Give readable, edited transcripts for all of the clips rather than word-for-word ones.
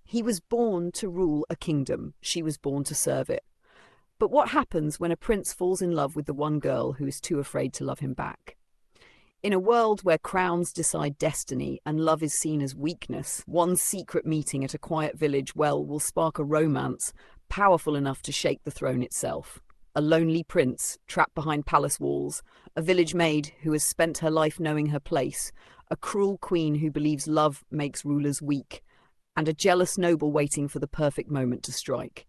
He was born to rule a kingdom. She was born to serve it. But what happens when a prince falls in love with the one girl who is too afraid to love him back? In a world where crowns decide destiny and love is seen as weakness, one secret meeting at a quiet village well will spark a romance powerful enough to shake the throne itself. A lonely prince trapped behind palace walls, a village maid who has spent her life knowing her place, a cruel queen who believes love makes rulers weak, and a jealous noble waiting for the perfect moment to strike.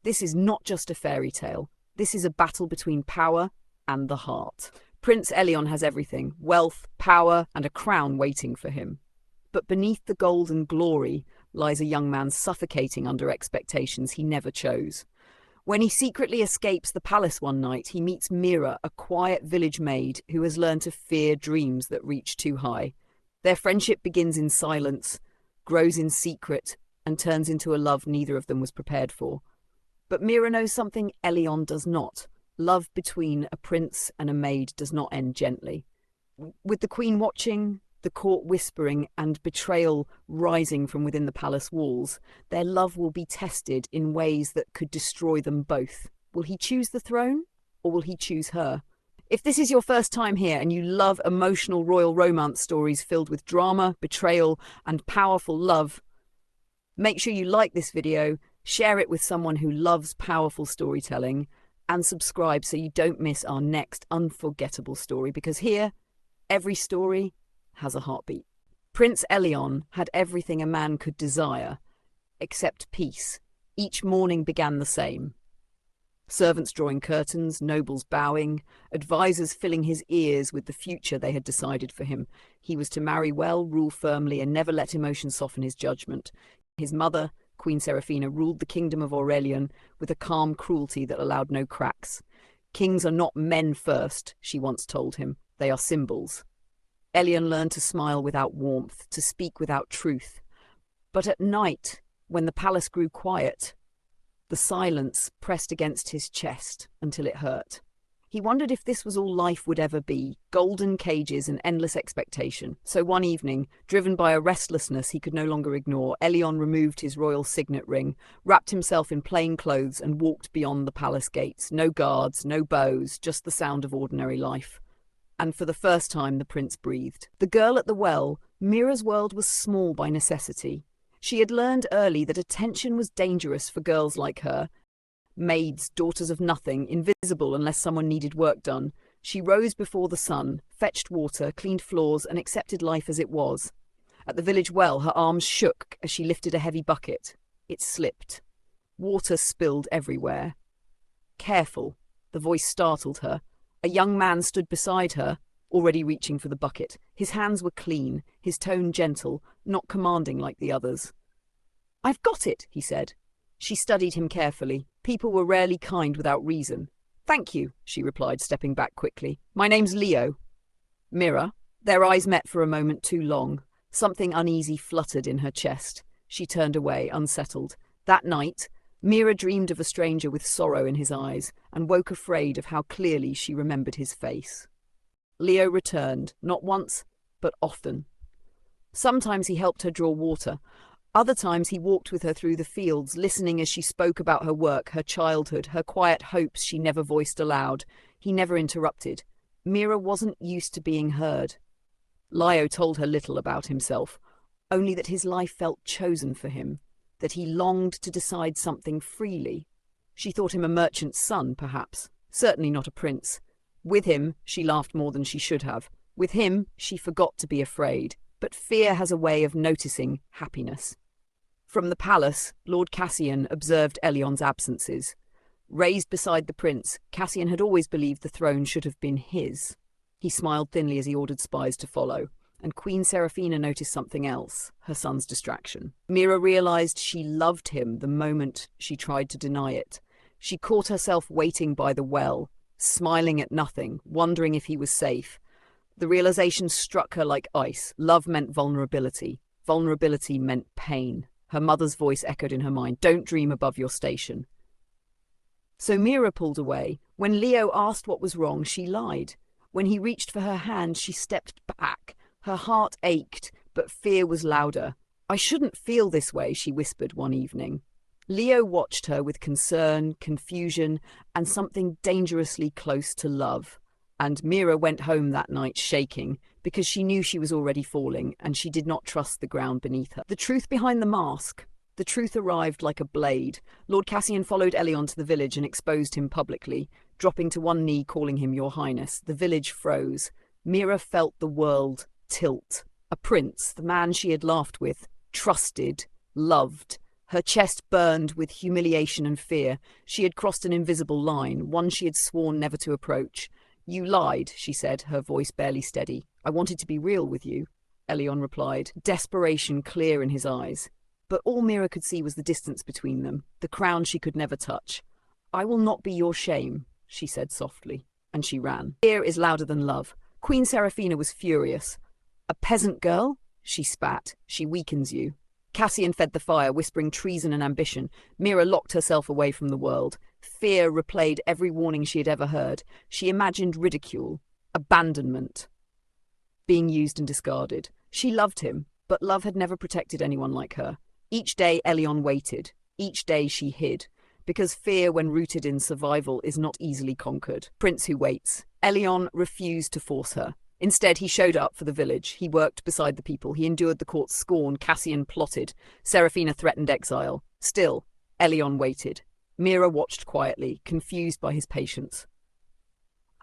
This is not just a fairy tale. This is a battle between power and the heart. Prince Elion has everything: wealth, power, and a crown waiting for him. But beneath the gold and glory lies a young man suffocating under expectations he never chose. When he secretly escapes the palace one night, he meets Mira, a quiet village maid who has learned to fear dreams that reach too high. Their friendship begins in silence, grows in secret, and turns into a love neither of them was prepared for. But Mira knows something Elion does not. Love between a prince and a maid does not end gently. With the queen watching, the court whispering, and betrayal rising from within the palace walls, their love will be tested in ways that could destroy them both. Will he choose the throne, or will he choose her? If this is your first time here and you love emotional royal romance stories filled with drama, betrayal, and powerful love, make sure you like this video, share it with someone who loves powerful storytelling, and subscribe so you don't miss our next unforgettable story, because here, every story has a heartbeat. Prince Elion had everything a man could desire, except peace. Each morning began the same. Servants drawing curtains, nobles bowing, advisors filling his ears with the future they had decided for him. He was to marry well, rule firmly, and never let emotion soften his judgment. His mother, Queen Seraphina, ruled the kingdom of Aurelion with a calm cruelty that allowed no cracks. Kings are not men first, she once told him. They are symbols. Elion learned to smile without warmth, to speak without truth. But at night, when the palace grew quiet, the silence pressed against his chest until it hurt. He wondered if this was all life would ever be, golden cages and endless expectation. So one evening, driven by a restlessness he could no longer ignore, Elion removed his royal signet ring, wrapped himself in plain clothes, and walked beyond the palace gates. No guards, no bows, just the sound of ordinary life. And for the first time the prince breathed. The girl at the well, Mira's world was small by necessity. She had learned early that attention was dangerous for girls like her. Maids, daughters of nothing, invisible unless someone needed work done. She rose before the sun, fetched water, cleaned floors, and accepted life as it was. At the village well, her arms shook as she lifted a heavy bucket. It slipped. Water spilled everywhere. Careful, the voice startled her. A young man stood beside her, already reaching for the bucket. His hands were clean, his tone gentle, not commanding like the others. "I've got it," he said. She studied him carefully. People were rarely kind without reason. "Thank you," she replied, stepping back quickly. "My name's Leo." Mira. Their eyes met for a moment too long. Something uneasy fluttered in her chest. She turned away, unsettled. That night, Mira dreamed of a stranger with sorrow in his eyes, and woke afraid of how clearly she remembered his face. Leo returned, not once, but often. Sometimes he helped her draw water. Other times he walked with her through the fields, listening as she spoke about her work, her childhood, her quiet hopes she never voiced aloud. He never interrupted. Mira wasn't used to being heard. Leo told her little about himself, only that his life felt chosen for him, that he longed to decide something freely. She thought him a merchant's son, perhaps. Certainly not a prince. With him, she laughed more than she should have. With him, she forgot to be afraid. But fear has a way of noticing happiness. From the palace, Lord Cassian observed Elion's absences. Raised beside the prince, Cassian had always believed the throne should have been his. He smiled thinly as he ordered spies to follow. And Queen Seraphina noticed something else, her son's distraction. Mira realized she loved him the moment she tried to deny it. She caught herself waiting by the well, smiling at nothing, wondering if he was safe. The realization struck her like ice. Love meant vulnerability. Vulnerability meant pain. Her mother's voice echoed in her mind. "Don't dream above your station." So Mira pulled away. When Leo asked what was wrong, she lied. When he reached for her hand, she stepped back. Her heart ached, but fear was louder. I shouldn't feel this way, she whispered one evening. Leo watched her with concern, confusion, and something dangerously close to love. And Mira went home that night shaking, because she knew she was already falling, and she did not trust the ground beneath her. The truth behind the mask. The truth arrived like a blade. Lord Cassian followed Elion to the village and exposed him publicly, dropping to one knee, calling him Your Highness. The village froze. Mira felt the world tilt. A prince, the man she had laughed with, trusted, loved. Her chest burned with humiliation and fear. She had crossed an invisible line, one she had sworn never to approach. You lied, she said, her voice barely steady. I wanted to be real with you, Elion replied, desperation clear in his eyes. But all Mira could see was the distance between them, the crown she could never touch. I will not be your shame, she said softly, and she ran. Fear is louder than love. Queen Seraphina was furious. A peasant girl? She spat. She weakens you. Cassian fed the fire, whispering treason and ambition. Mira locked herself away from the world. Fear replayed every warning she had ever heard. She imagined ridicule, abandonment, being used and discarded. She loved him, but love had never protected anyone like her. Each day Elion waited. Each day she hid. Because fear, when rooted in survival, is not easily conquered. Prince who waits. Elion refused to force her. Instead, he showed up for the village. He worked beside the people. He endured the court's scorn. Cassian plotted. Seraphina threatened exile. Still, Elion waited. Mira watched quietly, confused by his patience.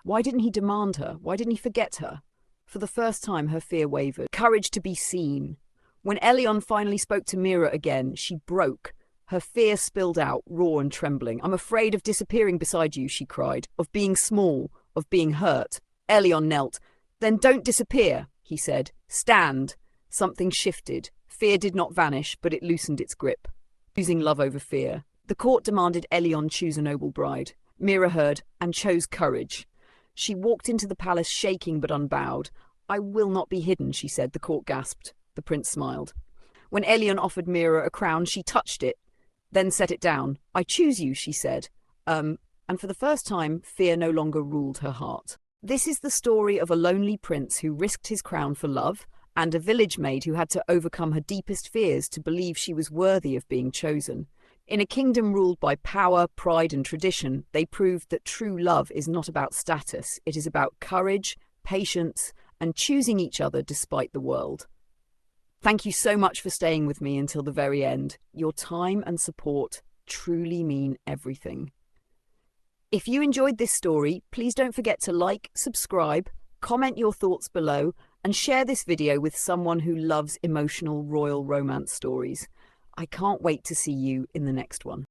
Why didn't he demand her? Why didn't he forget her? For the first time, her fear wavered. Courage to be seen. When Elion finally spoke to Mira again, she broke. Her fear spilled out, raw and trembling. I'm afraid of disappearing beside you, she cried. Of being small, of being hurt. Elion knelt. Then don't disappear, he said. Stand. Something shifted. Fear did not vanish, but it loosened its grip. Choosing love over fear. The court demanded Elion choose a noble bride. Mira heard, and chose courage. She walked into the palace shaking but unbowed. I will not be hidden, she said. The court gasped. The prince smiled. When Elion offered Mira a crown, she touched it, then set it down. I choose you, she said. And for the first time, fear no longer ruled her heart. This is the story of a lonely prince who risked his crown for love, and a village maid who had to overcome her deepest fears to believe she was worthy of being chosen. In a kingdom ruled by power, pride, and tradition, they proved that true love is not about status. It is about courage, patience, and choosing each other despite the world. Thank you so much for staying with me until the very end. Your time and support truly mean everything. If you enjoyed this story, please don't forget to like, subscribe, comment your thoughts below, and share this video with someone who loves emotional royal romance stories. I can't wait to see you in the next one.